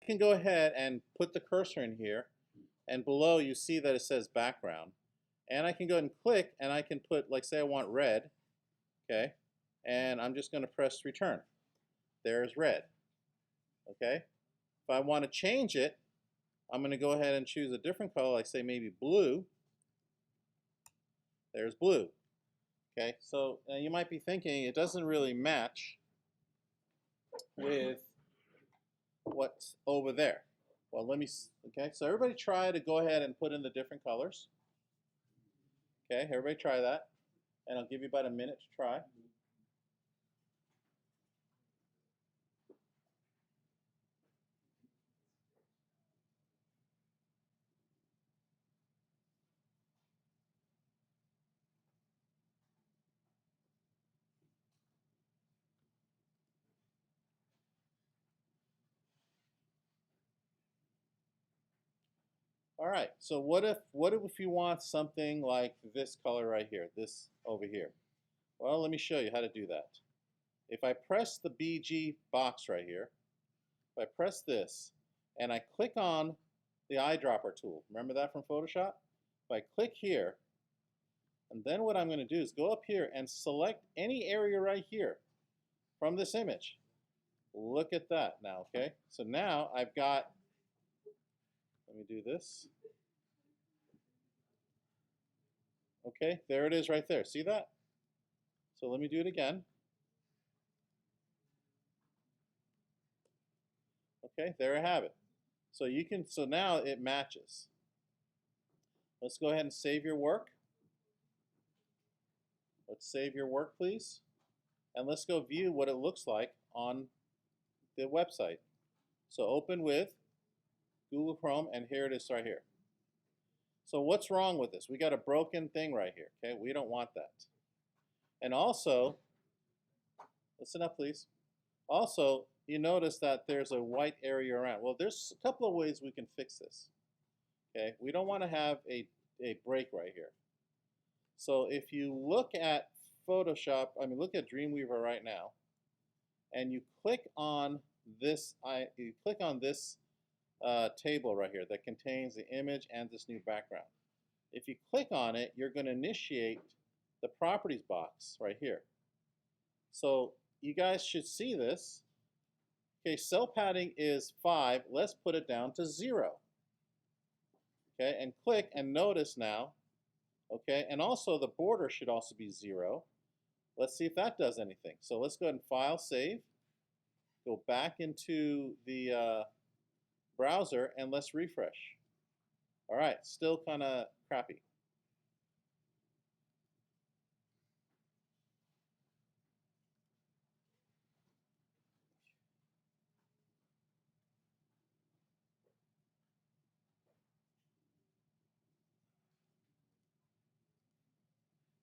can go ahead and put the cursor in here, and below you see that it says background. And I can go ahead and click, and I can put, like, say I want red, okay? And I'm just going to press return. There's red, okay? If I want to change it, I'm going to go ahead and choose a different color, like say maybe blue. There's blue. Okay, so you might be thinking it doesn't really match with what's over there. Well, okay, so everybody try to go ahead and put in the different colors. Okay, everybody try that. And I'll give you about a minute to try. All right, so what if you want something like this color right here, this over here? Well, let me show you how to do that. If I press the BG box right here, if I press this and I click on the eyedropper tool, remember that from Photoshop? If I click here, and then what I'm going to do is go up here and select any area right here from this image. Look at that now, okay? So now I've got, let me do this. Okay, there it is right there. See that? So let me do it again. Okay, there I have it. So so now it matches. Let's go ahead and save your work. Let's save your work, please. And let's go view what it looks like on the website. So open with Google Chrome, and here it is right here. So what's wrong with this? We got a broken thing right here, okay? We don't want that. And also, listen up, please. Also, you notice that there's a white area around. Well, there's a couple of ways we can fix this, okay? We don't want to have a break right here. So if you look at Photoshop, look at Dreamweaver right now, and you click on this, table right here that contains the image and this new background. If you click on it, you're going to initiate the properties box right here. So you guys should see this. Okay, cell padding is 5. Let's put it down to 0. Okay, and click and notice now. Okay, and also the border should also be 0. Let's see if that does anything. So let's go ahead and File, Save. Go back into the browser and let's refresh. All right, still kind of crappy.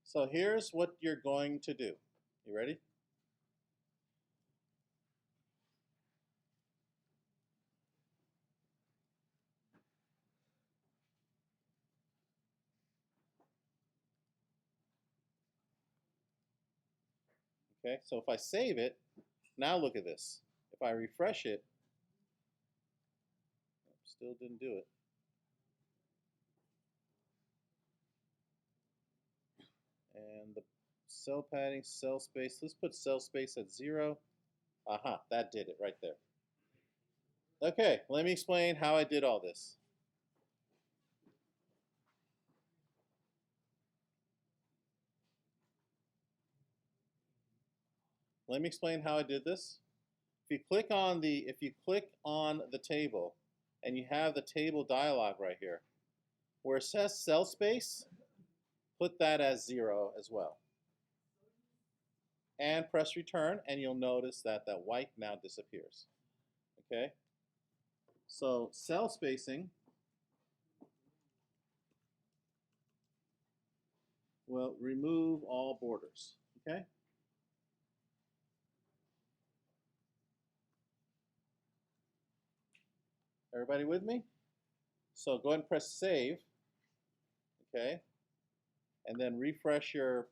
So here's what you're going to do. You ready? Okay, so if I save it, now look at this. If I refresh it, still didn't do it. And the cell padding, cell space, let's put cell space at 0. Aha, that did it right there. Okay, let me explain how I did all this. Let me explain how I did this. If you click on the table and you have the table dialog right here, where it says cell space, put that as 0 as well. And press return, and you'll notice that that white now disappears. Okay? So cell spacing will remove all borders. Okay? Everybody with me? So go ahead and press save. Okay? And then refresh your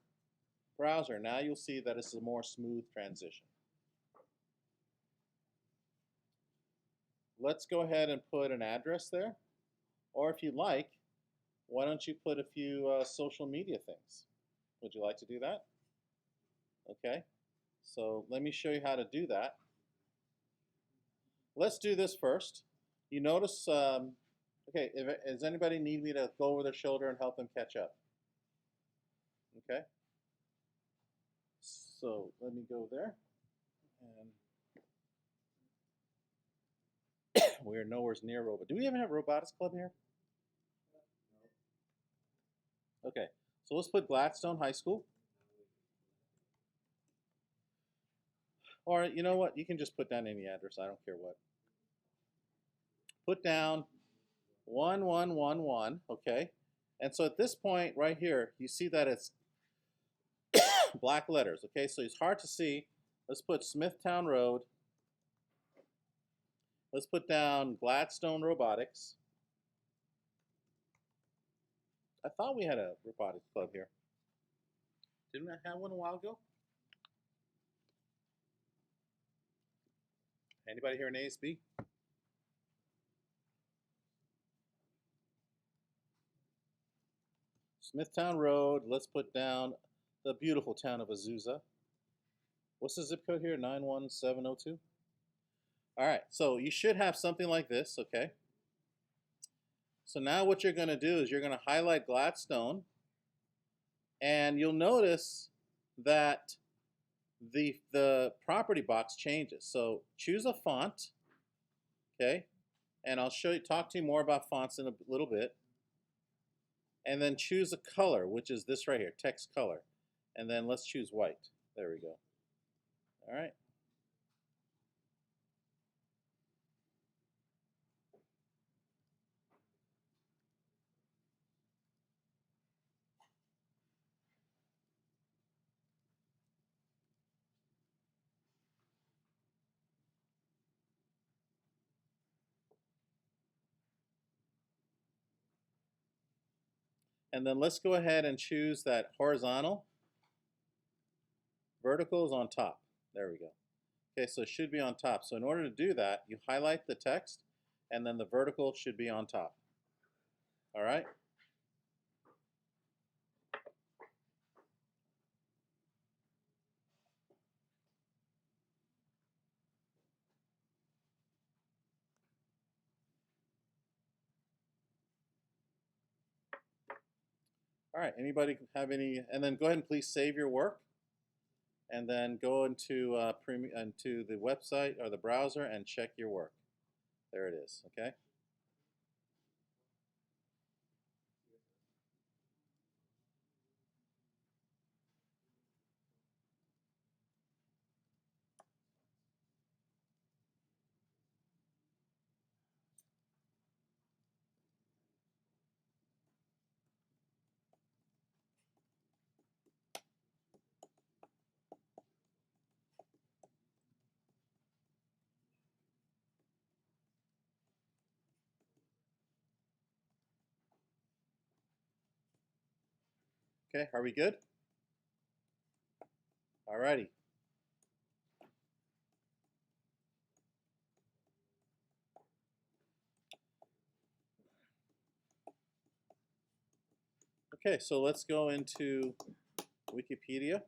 browser. Now you'll see that it's a more smooth transition. let's go ahead and put an address there. Or if you like, why don't you put a few social media things? Would you like to do that? Okay, so let me show you how to do that. Let's do this first. You notice, okay, does anybody need me to go over their shoulder and help them catch up? Okay, so let me go there. And we're nowhere near robot. Do we even have robotics club here? Okay, so let's put Gladstone High School. Or you know what? You can just put down any address. I don't care what. Put down 1111, okay? And so at this point right here, you see that it's black letters, okay? So it's hard to see. Let's put Smithtown Road. Let's put down Gladstone Robotics. I thought we had a robotics club here. Didn't I have one a while ago? Anybody here in ASB? Smithtown Road. Let's put down the beautiful town of Azusa. What's the zip code here? 91702. All right, so you should have something like this, okay? So now what you're going to do is you're going to highlight Gladstone, and you'll notice that the property box changes. So choose a font, okay? And I'll talk to you more about fonts in a little bit. And then choose a color, which is this right here, text color. And then let's choose white. There we go. All right. And then let's go ahead and choose that horizontal. Vertical is on top. There we go. Okay, so it should be on top. So in order to do that, you highlight the text, and then the vertical should be on top. All right? All right, anybody have any, and then go ahead and please save your work, and then go into the website or the browser and check your work. There it is, okay? Okay, are we good? All righty. Okay, so let's go into Wikipedia.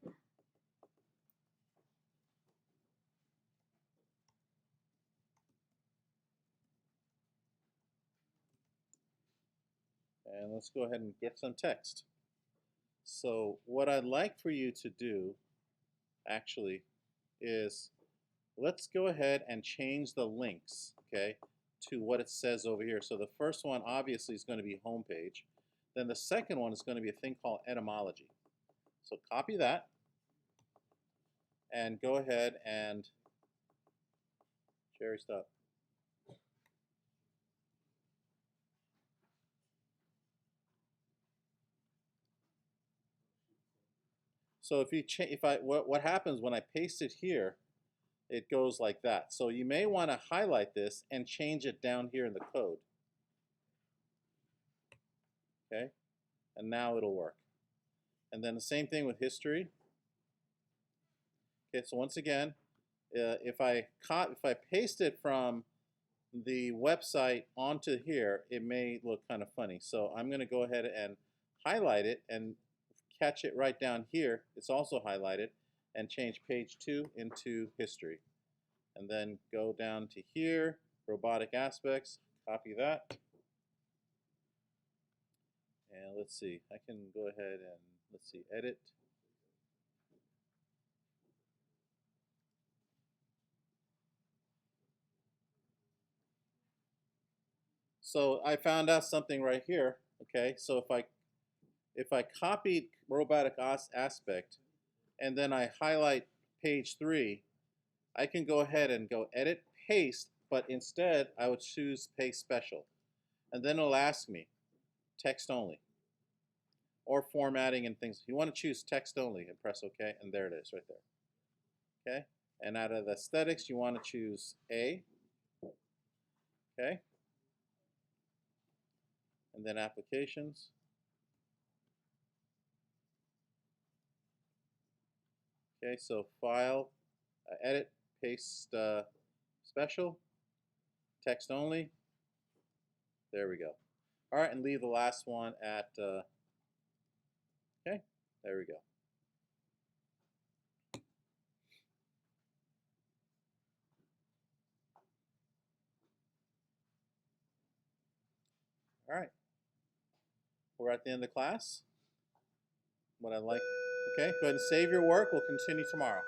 And let's go ahead and get some text. So what I'd like for you to do, actually, is let's go ahead and change the links, okay, to what it says over here. So the first one, obviously, is going to be homepage. Then the second one is going to be a thing called etymology. So copy that, and go ahead and, Jerry, stop. So if you what happens when I paste it here, it goes like that. So you may want to highlight this and change it down here in the code. Okay, and now it'll work. And then the same thing with history. Okay, so once again, if I paste it from the website onto here, it may look kind of funny. So I'm going to go ahead and highlight it and catch it right down here. It's also highlighted, and change page 2 into history. And then go down to here, robotic aspects, copy that. And let's see, I can go ahead and let's see, edit. So I found out something right here. Okay, so if I copied robotic aspect and then I highlight page 3, I can go ahead and go edit, paste, but instead I would choose paste special. And then it'll ask me text only or formatting and things. You want to choose text only and press OK, and there it is right there. Okay, and out of the aesthetics, you want to choose A. Okay, and then applications. Okay, so file, edit, paste special, text only. There we go. All right, and leave the last one at, okay, there we go. All right, we're at the end of the class. What I like, okay, go ahead and save your work. We'll continue tomorrow.